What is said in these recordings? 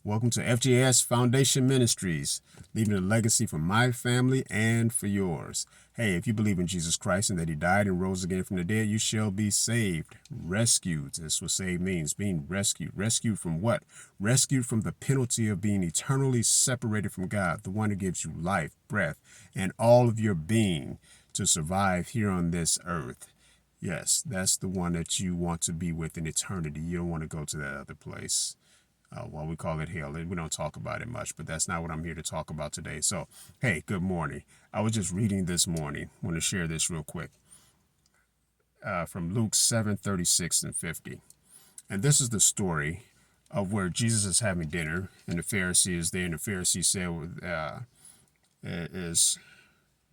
Welcome to FGS Foundation Ministries, leaving a legacy for my family and for yours. Hey, if you believe in Jesus Christ and that he died and rose again from the dead, you shall be saved, rescued. That's what saved means, being rescued. Rescued from what? Rescued from the penalty of being eternally separated from God, the one who gives you life, breath, and all of your being to survive here on this earth. Yes, that's the one that you want to be with in eternity. You don't want to go to that other place. Well, we call it hell. We don't talk about it much, but that's not what I'm here to talk about today. So, hey, good morning. I was just reading this morning. I want to share this real quick from Luke 7:36 and 50. And this is the story of where Jesus is having dinner, and the Pharisee is there, and the Pharisee said, is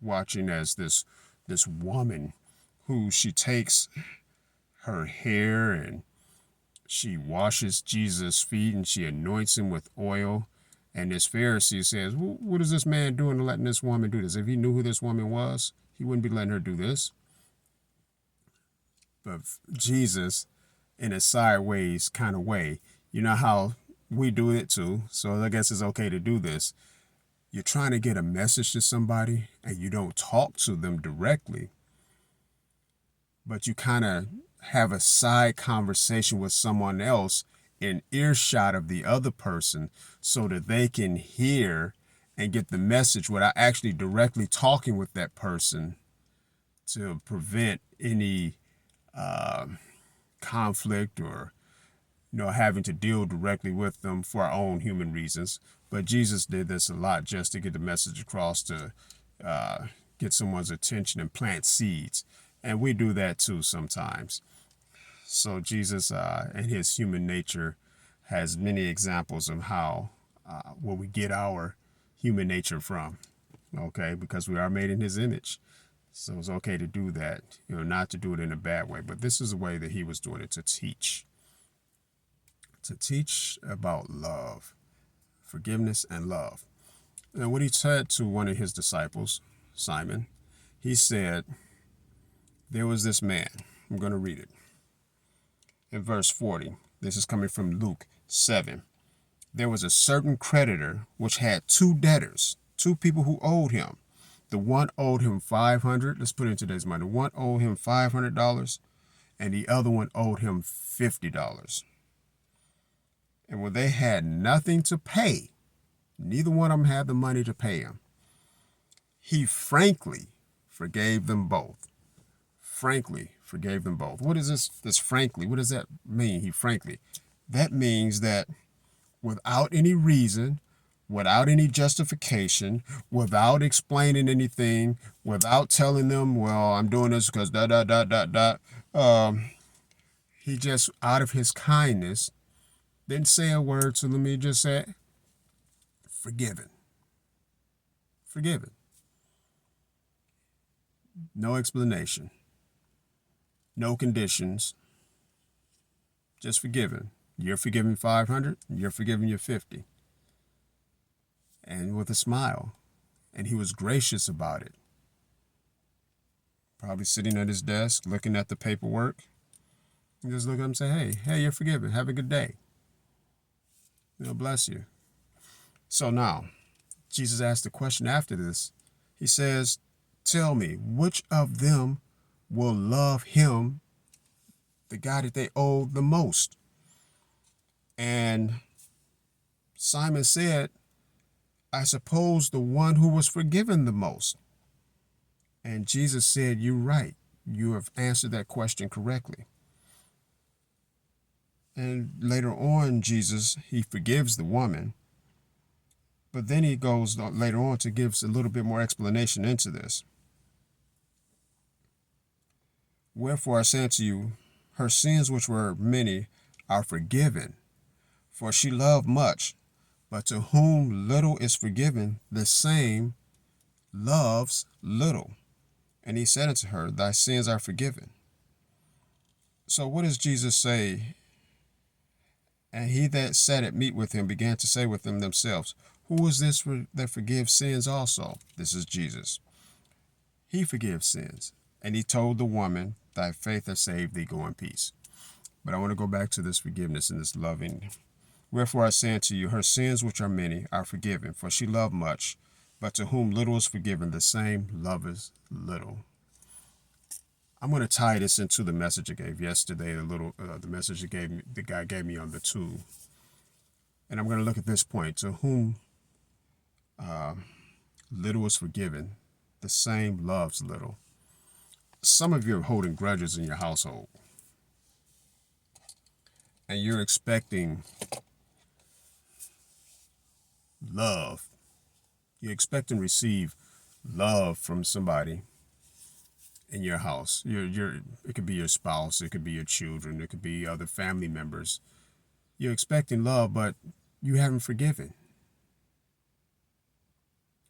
watching as this woman who she takes her hair and she washes Jesus' feet and she anoints him with oil. And this Pharisee says, what is this man doing to letting this woman do this? If he knew who this woman was, he wouldn't be letting her do this. But Jesus, in a sideways kind of way, you know how we do it too. So I guess it's okay to do this. You're trying to get a message to somebody and you don't talk to them directly, but you kind of have a side conversation with someone else in earshot of the other person so that they can hear and get the message without actually directly talking with that person to prevent any conflict or having to deal directly with them for our own human reasons. But Jesus did this a lot just to get the message across, to get someone's attention and plant seeds. And we do that too sometimes. So Jesus, in his human nature, has many examples of how, where we get our human nature from, okay, because we are made in his image. So it's okay to do that, not to do it in a bad way. But this is the way that he was doing it, to teach about love, forgiveness and love. And what he said to one of his disciples, Simon, he said, there was this man. I'm going to read it. In verse 40, this is coming from Luke 7. There was a certain creditor which had two debtors, two people who owed him. The one owed him 500. Let's put it in today's money. The one owed him $500 and the other one owed him $50. And when they had nothing to pay, neither one of them had the money to pay him, he frankly forgave them both. Frankly forgave them both. What is this frankly? What does that mean? He frankly. That means that without any reason, without any justification, without explaining anything, without telling them, well, I'm doing this because he just, out of his kindness, didn't say a word to them. He just said, forgiven. Forgiven. No explanation. No conditions, just forgiven. You're forgiving 500, you're forgiving your 50. And with a smile. And he was gracious about it. Probably sitting at his desk, looking at the paperwork. And just look at him and say, hey, you're forgiven. Have a good day. Bless you. So now, Jesus asked the question after this. He says, tell me, which of them will love him, the guy that they owe the most? And Simon said, I suppose the one who was forgiven the most. And Jesus said, you're right. You have answered that question correctly. And later on, he forgives the woman. But then he goes later on to give a little bit more explanation into this. Wherefore I say unto you, her sins which were many are forgiven, for she loved much. But to whom little is forgiven, the same loves little. And he said unto her, thy sins are forgiven. So what does Jesus say? And he that sat at meat with him began to say with them themselves, who is this that forgives sins also? This is Jesus. He forgives sins. And he told the woman, thy faith has saved thee, go in peace. But I want to go back to this forgiveness and this loving. Wherefore I say unto you, her sins, which are many, are forgiven, for she loved much. But to whom little is forgiven, the same loveth little. I'm going to tie this into the message I gave yesterday, the message the guy gave me on the tool. And I'm going to look at this point. To whom little is forgiven, the same loves little. Some of you are holding grudges in your household, and you're expecting love. You expect and receive love from somebody in your house. It could be your spouse, it could be your children, it could be other family members. You're expecting love, but you haven't forgiven.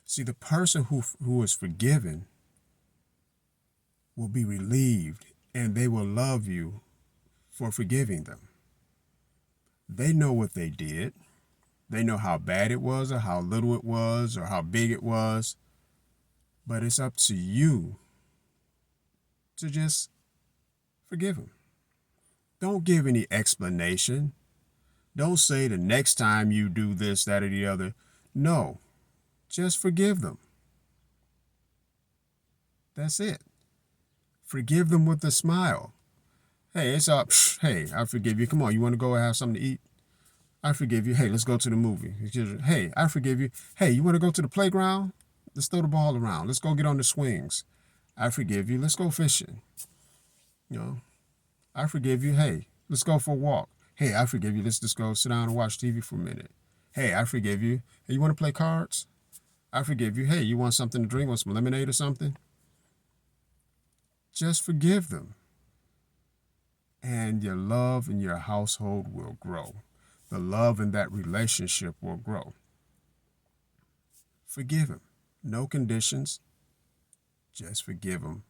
See, the person who is forgiven will be relieved, and they will love you for forgiving them. They know what they did. They know how bad it was, or how little it was, or how big it was. But it's up to you to just forgive them. Don't give any explanation. Don't say the next time you do this, that, or the other. No, just forgive them. That's it. Forgive them with a smile. Hey, it's up. Hey, I forgive you. Come on, you want to go have something to eat? I forgive you. Hey, let's go to the movie. Hey, I forgive you. Hey, you want to go to the playground? Let's throw the ball around. Let's go get on the swings. I forgive you. Let's go fishing. I forgive you. Hey, let's go for a walk. Hey, I forgive you. Let's just go sit down and watch TV for a minute. Hey, I forgive you. Hey, you want to play cards? I forgive you. Hey, you want something to drink? Want some lemonade or something? Just forgive them. And your love in your household will grow. The love in that relationship will grow. Forgive him. No conditions. Just forgive him.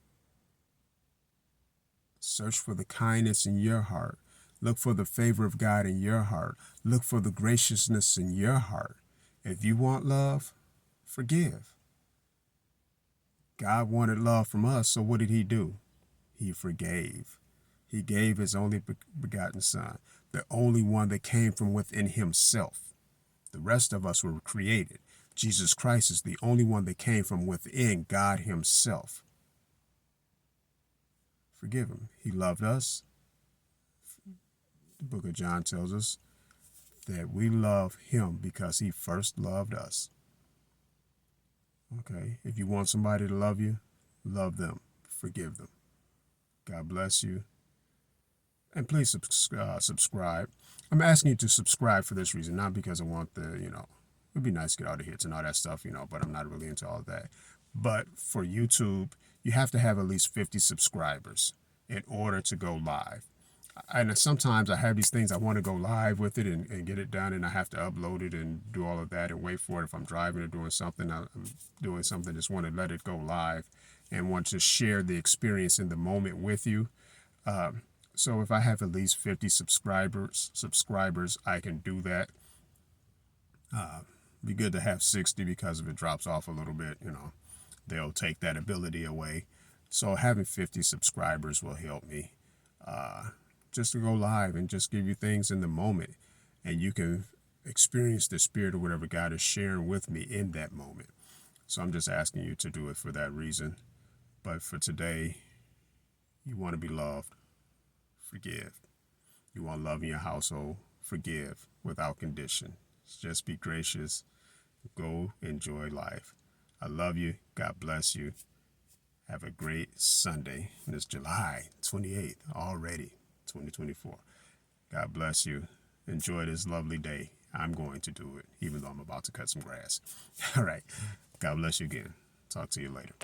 Search for the kindness in your heart. Look for the favor of God in your heart. Look for the graciousness in your heart. If you want love, forgive. God wanted love from us, so what did he do? He forgave. He gave his only begotten son, the only one that came from within himself. The rest of us were created. Jesus Christ is the only one that came from within God himself. Forgive him. He loved us. The book of John tells us that we love him because he first loved us. Okay, if you want somebody to love you, love them. Forgive them. God bless you. And please subscribe. I'm asking you to subscribe for this reason, not because I want it'd be nice to get all the hits and all that stuff, but I'm not really into all that. But for YouTube, you have to have at least 50 subscribers in order to go live. And sometimes I have these things, I want to go live with it and get it done, and I have to upload it and do all of that and wait for it. If I'm driving or doing something, just want to let it go live and want to share the experience in the moment with you. So if I have at least 50 subscribers, I can do that. Be good to have 60 because if it drops off a little bit, they'll take that ability away. So having 50 subscribers will help me just to go live and just give you things in the moment, and you can experience the spirit of whatever God is sharing with me in that moment. So I'm just asking you to do it for that reason. But for today, you want to be loved, forgive. You want love in your household, forgive without condition. Just be gracious. Go enjoy life. I love you. God bless you. Have a great Sunday. And it's July 28th already, 2024. God bless you. Enjoy this lovely day. I'm going to do it, even though I'm about to cut some grass. All right. God bless you again. Talk to you later.